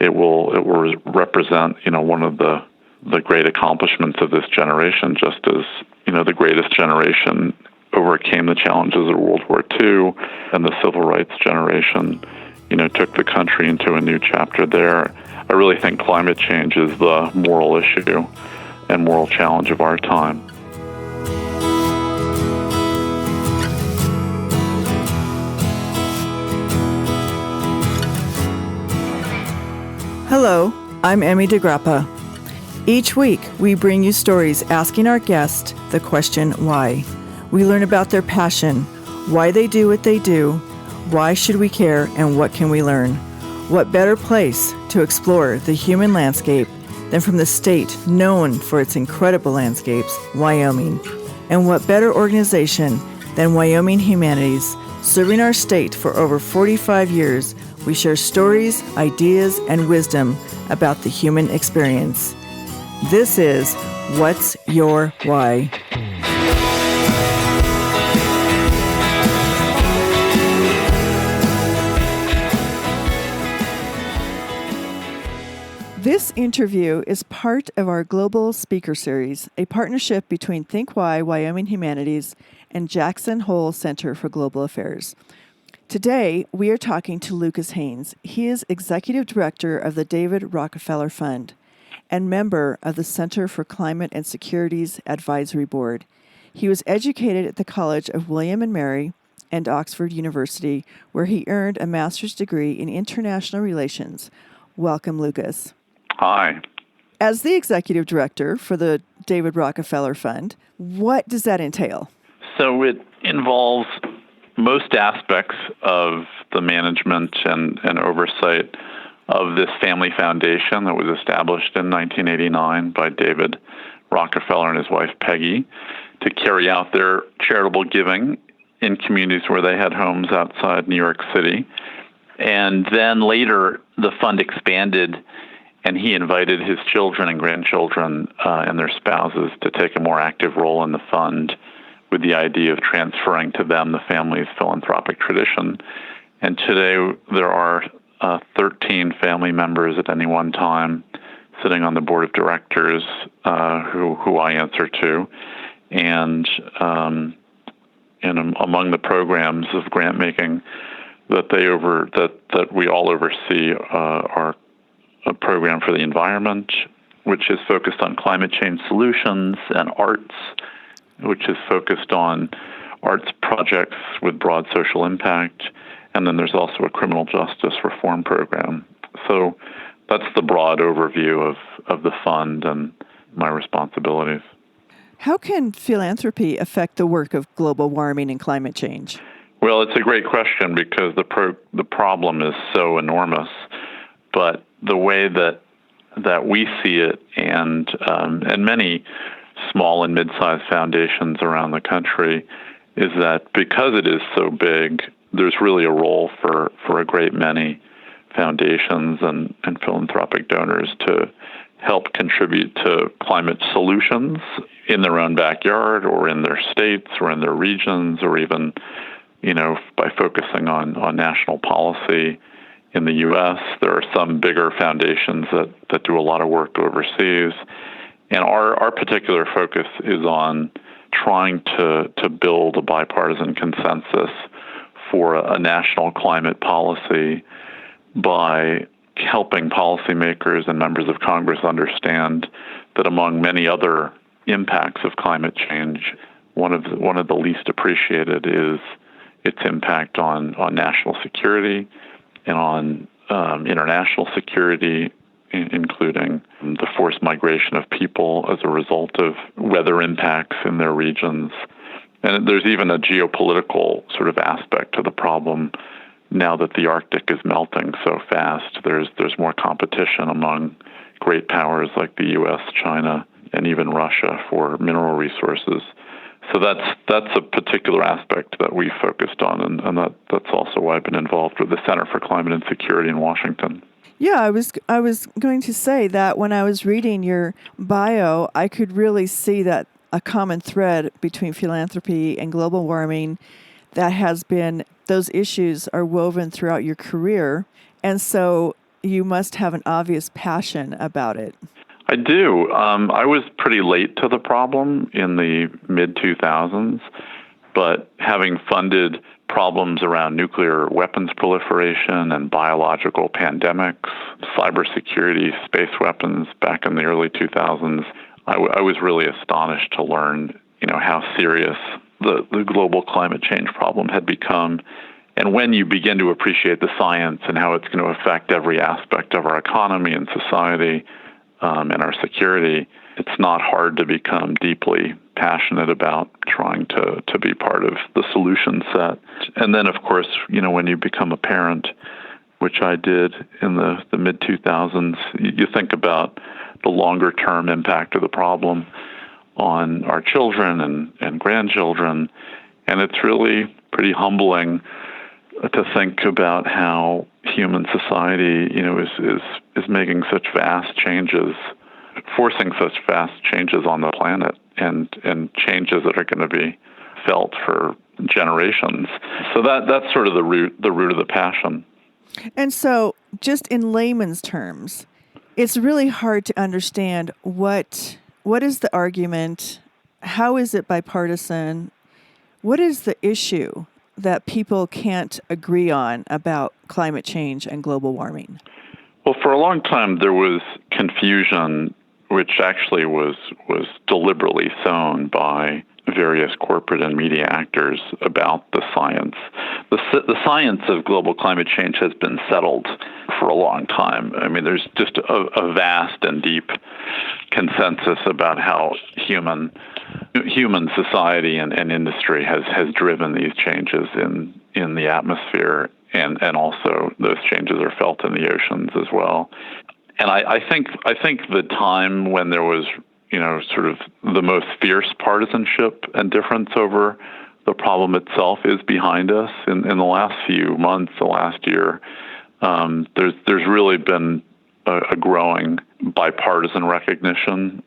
it will represent, one of the great accomplishments of this generation, just as, the greatest generation overcame the challenges of World War II and the Civil Rights generation, took the country into a new chapter there. I really think climate change is the moral issue and moral challenge of our time. Hello, I'm Emmy DeGrappa. Each week, we bring you stories asking our guests the question, why? We learn about their passion, why they do what they do, why should we care, and what can we learn? What better place to explore the human landscape than from the state known for its incredible landscapes, Wyoming? And what better organization than Wyoming Humanities? Serving our state for over 45 years, we share stories, ideas, and wisdom about the human experience. This is What's Your Why? This interview is part of our Global Speaker Series, a partnership between Think Why, Wyoming Humanities, and Jackson Hole Center for Global Affairs. Today, we are talking to Lukas Haynes. He is Executive Director of the David Rockefeller Fund and member of the Center for Climate and Security's Advisory Board. He was educated at the College of William and Mary and Oxford University, where he earned a master's degree in international relations. Welcome, Lukas. Hi. As the Executive Director for the David Rockefeller Fund, what does that entail? So it involves most aspects of the management and oversight of this family foundation that was established in 1989 by David Rockefeller and his wife Peggy to carry out their charitable giving in communities where they had homes outside New York City. And then later, the fund expanded, and he invited his children and grandchildren and their spouses to take a more active role in the fund, with the idea of transferring to them the family's philanthropic tradition. And today there are 13 family members at any one time sitting on the board of directors who I answer to. And among the programs of grant making that we all oversee are a program for the environment, which is focused on climate change solutions, and arts, which is focused on arts projects with broad social impact. And then there's also a criminal justice reform program. So that's the broad overview of the fund and my responsibilities. How can philanthropy affect the work of global warming and climate change? Well, it's a great question because the problem is so enormous. But the way that we see it, and many small and mid-sized foundations around the country, is that because it is so big, there's really a role for a great many foundations and philanthropic donors to help contribute to climate solutions in their own backyard or in their states or in their regions, or even, by focusing on national policy. In the U.S., there are some bigger foundations that do a lot of work overseas. And our particular focus is on trying to build a bipartisan consensus for a national climate policy by helping policymakers and members of Congress understand that among many other impacts of climate change, one of the least appreciated is its impact on national security and on international security, including the forced migration of people as a result of weather impacts in their regions. And there's even a geopolitical sort of aspect to the problem. Now that the Arctic is melting so fast, there's more competition among great powers like the U.S., China, and even Russia for mineral resources. So that's a particular aspect that we focused on, and that's also why I've been involved with the Center for Climate and Security in Washington. Yeah, I was going to say that when I was reading your bio, I could really see that a common thread between philanthropy and global warming that has been, those issues are woven throughout your career. And so you must have an obvious passion about it. I do. I was pretty late to the problem in the mid-2000s, but having funded problems around nuclear weapons proliferation and biological pandemics, cybersecurity, space weapons back in the early 2000s, I was really astonished to learn, how serious the global climate change problem had become. And when you begin to appreciate the science and how it's going to affect every aspect of our economy and society and our security, it's not hard to become deeply passionate about trying to be part of the solution set. And then, of course, when you become a parent, which I did in the mid-2000s, you think about the longer-term impact of the problem on our children and grandchildren, and it's really pretty humbling to think about how human society, is making such vast changes, forcing such vast changes on the planet, and changes that are going to be felt for generations. So that's sort of the root of the passion. And so, just in layman's terms, it's really hard to understand what is the argument, how is it bipartisan, what is the issue that people can't agree on about climate change and global warming? Well, for a long time, there was confusion, which actually was deliberately sown by various corporate and media actors about the science. The science of global climate change has been settled for a long time. I mean, there's just a vast and deep consensus about how human society and industry has driven these changes in the atmosphere, and also those changes are felt in the oceans as well. And I think the time when there was sort of the most fierce partisanship and difference over the problem itself is behind us. In the last few months, the last year, there's really been a growing bipartisan recognition.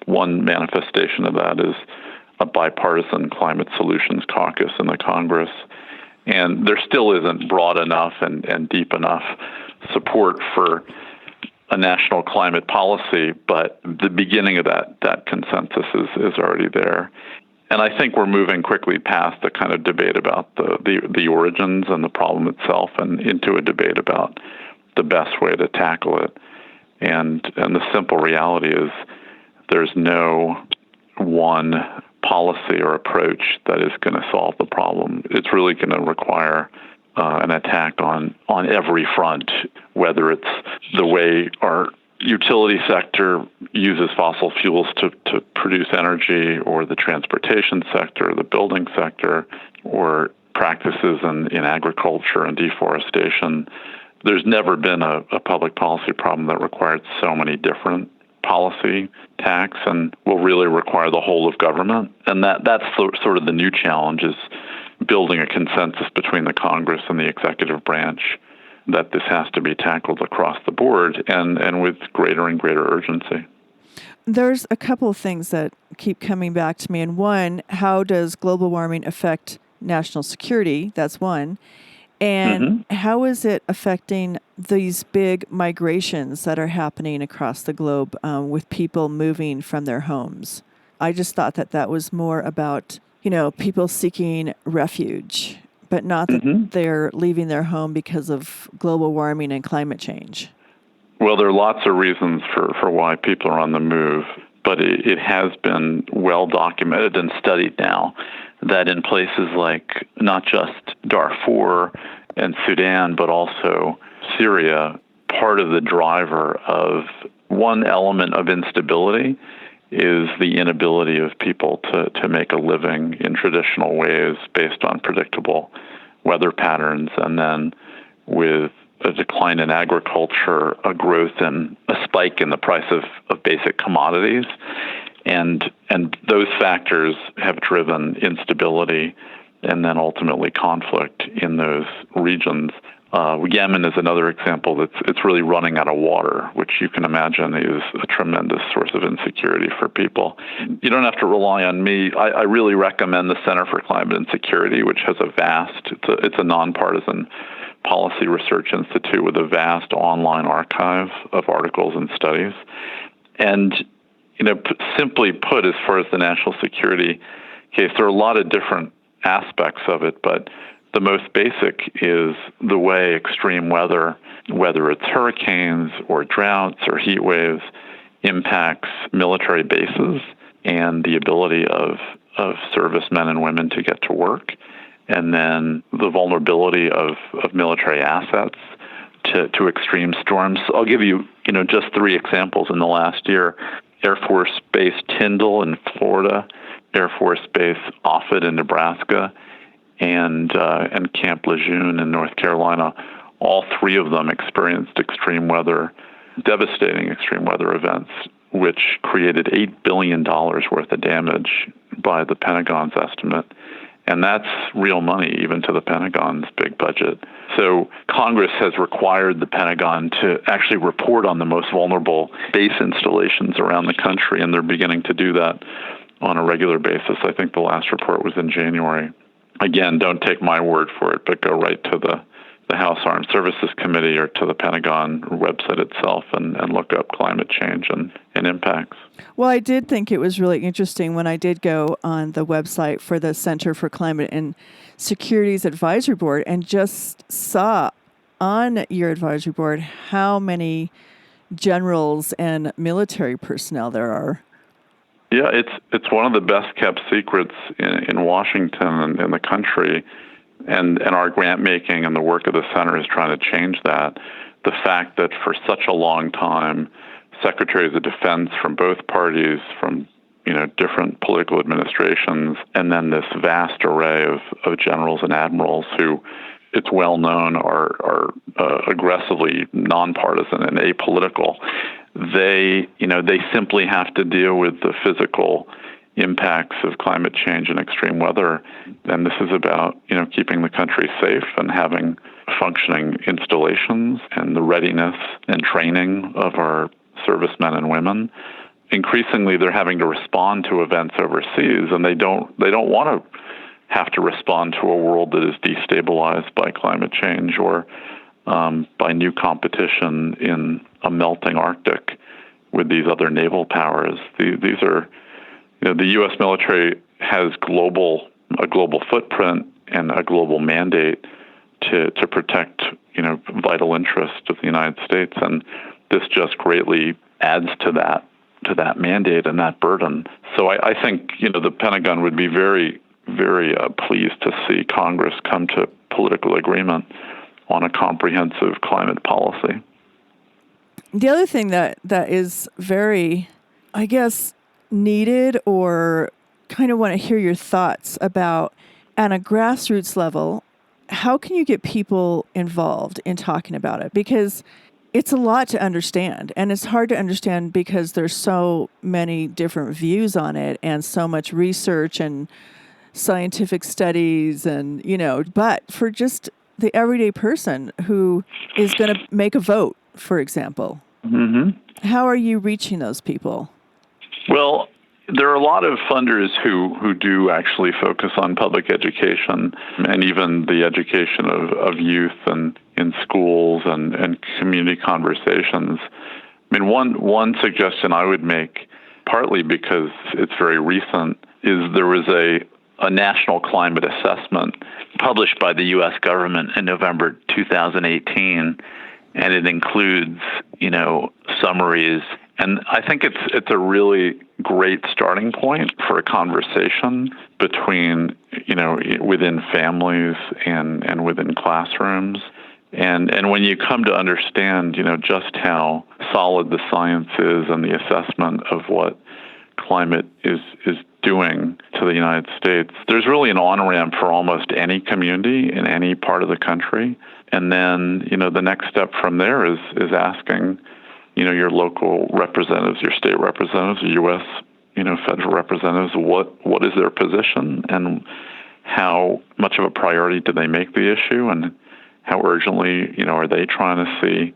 One manifestation of that is a bipartisan climate solutions caucus in the Congress. And there still isn't broad enough and deep enough support for a national climate policy, but the beginning of that consensus is already there. And I think we're moving quickly past the kind of debate about the origins and the problem itself and into a debate about the best way to tackle it. And the simple reality is there's no one policy or approach that is going to solve the problem. It's really going to require an attack on every front, whether it's the way our utility sector uses fossil fuels to produce energy, or the transportation sector, the building sector, or practices in agriculture and deforestation. There's never been a public policy problem that required so many different policy tacks, and will really require the whole of government. And that's sort of the new challenge, is building a consensus between the Congress and the executive branch that this has to be tackled across the board and with greater and greater urgency. There's a couple of things that keep coming back to me. And one, how does global warming affect national security? That's one. And how is it affecting these big migrations that are happening across the globe with people moving from their homes? I just thought that was more about, people seeking refuge, but not that they're leaving their home because of global warming and climate change. Well, there are lots of reasons for why people are on the move, but it has been well documented and studied now that in places like not just Darfur and Sudan, but also Syria, part of the driver of one element of instability is the inability of people to make a living in traditional ways based on predictable weather patterns. And then with a decline in agriculture, a growth and a spike in the price of basic commodities. And those factors have driven instability and then ultimately conflict in those regions. Yemen is another example it's really running out of water, which you can imagine is a tremendous source of insecurity for people. You don't have to rely on me. I really recommend the Center for Climate and Security, which has it's a nonpartisan policy research institute with a vast online archive of articles and studies. And, simply put, as far as the national security case, there are a lot of different aspects of it, but the most basic is the way extreme weather, whether it's hurricanes or droughts or heat waves, impacts military bases and the ability of servicemen and women to get to work, and then the vulnerability of military assets to extreme storms. I'll give you, just 3 examples in the last year. Air Force Base Tyndall in Florida, Air Force Base Offutt in Nebraska, and Camp Lejeune in North Carolina. All 3 of them experienced devastating extreme weather events, which created $8 billion worth of damage by the Pentagon's estimate. And that's real money, even to the Pentagon's big budget. So Congress has required the Pentagon to actually report on the most vulnerable base installations around the country, and they're beginning to do that on a regular basis. I think the last report was in January. Again, don't take my word for it, but go right to the House Armed Services Committee or to the Pentagon website itself and look up climate change and impacts. Well, I did think it was really interesting when I did go on the website for the Center for Climate and Security's Advisory Board and just saw on your advisory board how many generals and military personnel there are. Yeah, it's one of the best kept secrets in Washington and in the country. And our grant making and the work of the center is trying to change that. The fact that for such a long time, secretaries of defense from both parties, from different political administrations, and then this vast array of generals and admirals who, it's well known, are aggressively nonpartisan and apolitical. They simply have to deal with the physical impacts of climate change and extreme weather. And this is about, keeping the country safe and having functioning installations and the readiness and training of our servicemen and women. Increasingly, they're having to respond to events overseas, and they don't want to have to respond to a world that is destabilized by climate change or by new competition in a melting Arctic with these other naval powers. These are the U.S. military has a global footprint and a global mandate to protect, vital interests of the United States, and this just greatly adds to that mandate and that burden. So I think, the Pentagon would be very, very pleased to see Congress come to political agreement on a comprehensive climate policy. The other thing that is very, I guess, needed, or kind of want to hear your thoughts about, on a grassroots level, how can you get people involved in talking about it? Because it's a lot to understand, and it's hard to understand because there's so many different views on it and so much research and scientific studies and, but for just the everyday person who is going to make a vote, for example, how are you reaching those people? Well, there are a lot of funders who do actually focus on public education and even the education of youth and in schools and community conversations. I mean, one suggestion I would make, partly because it's very recent, is there was a national climate assessment published by the U.S. government in November 2018, and it includes, summaries. And I think it's a really great starting point for a conversation between, within families and within classrooms. And when you come to understand, just how solid the science is and the assessment of what climate is doing to the United States, there's really an on-ramp for almost any community in any part of the country. And then, the next step from there is asking, your local representatives, your state representatives, your U.S., federal representatives, what is their position and how much of a priority do they make the issue, and how urgently, are they trying to see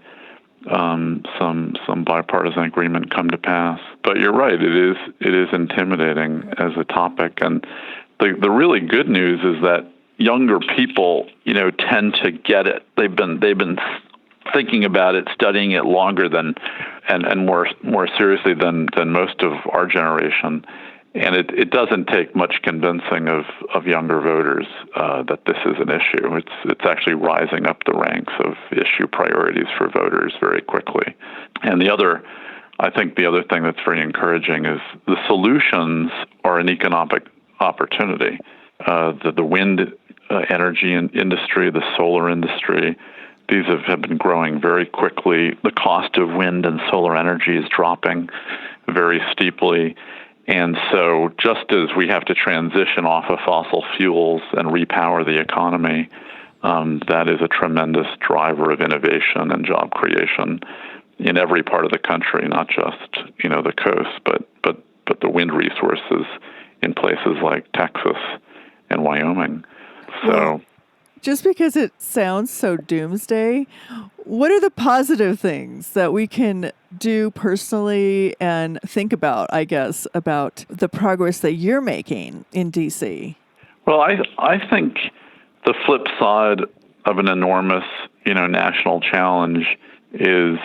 some bipartisan agreement come to pass. But you're right, it is intimidating as a topic. And the really good news is that younger people, tend to get it. They've been thinking about it, studying it longer than, and more seriously than most of our generation. And it doesn't take much convincing of younger voters that this is an issue. It's actually rising up the ranks of issue priorities for voters very quickly. And I think the other thing that's very encouraging is the solutions are an economic opportunity. The wind energy industry, the solar industry, these have been growing very quickly. The cost of wind and solar energy is dropping very steeply. And so just as we have to transition off of fossil fuels and repower the economy, that is a tremendous driver of innovation and job creation in every part of the country, not just, the coast, but the wind resources in places like Texas and Wyoming. So, just because it sounds so doomsday, what are the positive things that we can do personally and think about, I guess, about the progress that you're making in D.C.? Well, I think the flip side of an enormous, national challenge is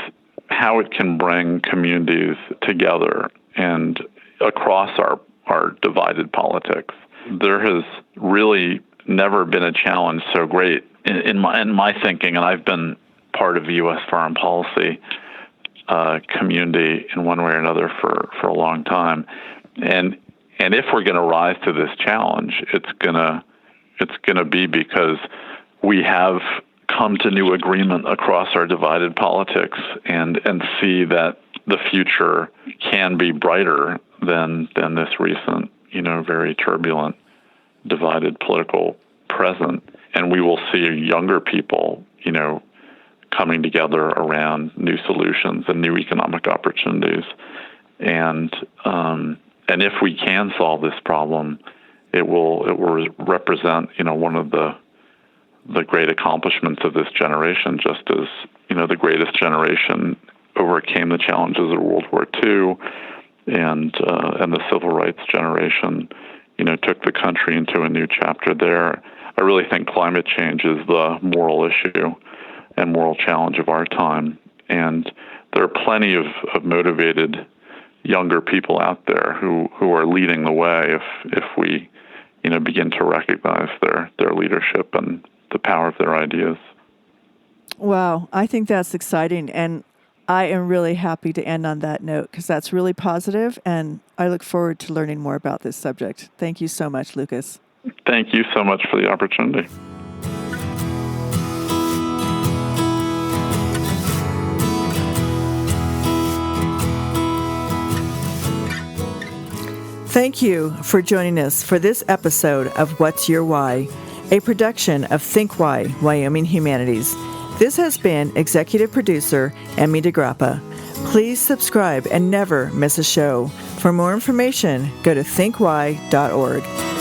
how it can bring communities together and across our divided politics. There has really never been a challenge so great in my thinking, and I've been part of the U.S. foreign policy community in one way or another for a long time. And if we're going to rise to this challenge, it's gonna be because we have come to new agreement across our divided politics and see that the future can be brighter than this recent, very turbulent, divided political present. And we will see younger people, coming together around new solutions and new economic opportunities. And if we can solve this problem, it will represent, one of the great accomplishments of this generation, just as, the greatest generation overcame the challenges of World War II and the Civil Rights generation, took the country into a new chapter there. I really think climate change is the moral issue and moral challenge of our time. And there are plenty of motivated younger people out there who are leading the way if we, begin to recognize their leadership and the power of their ideas. Wow, I think that's exciting. And I am really happy to end on that note because that's really positive, and I look forward to learning more about this subject. Thank you so much, Lukas. Thank you so much for the opportunity. Thank you for joining us for this episode of What's Your Why, a production of Think Why, Wyoming Humanities. This has been executive producer Emmy DeGrappa. Please subscribe and never miss a show. For more information, go to thinkwhy.org.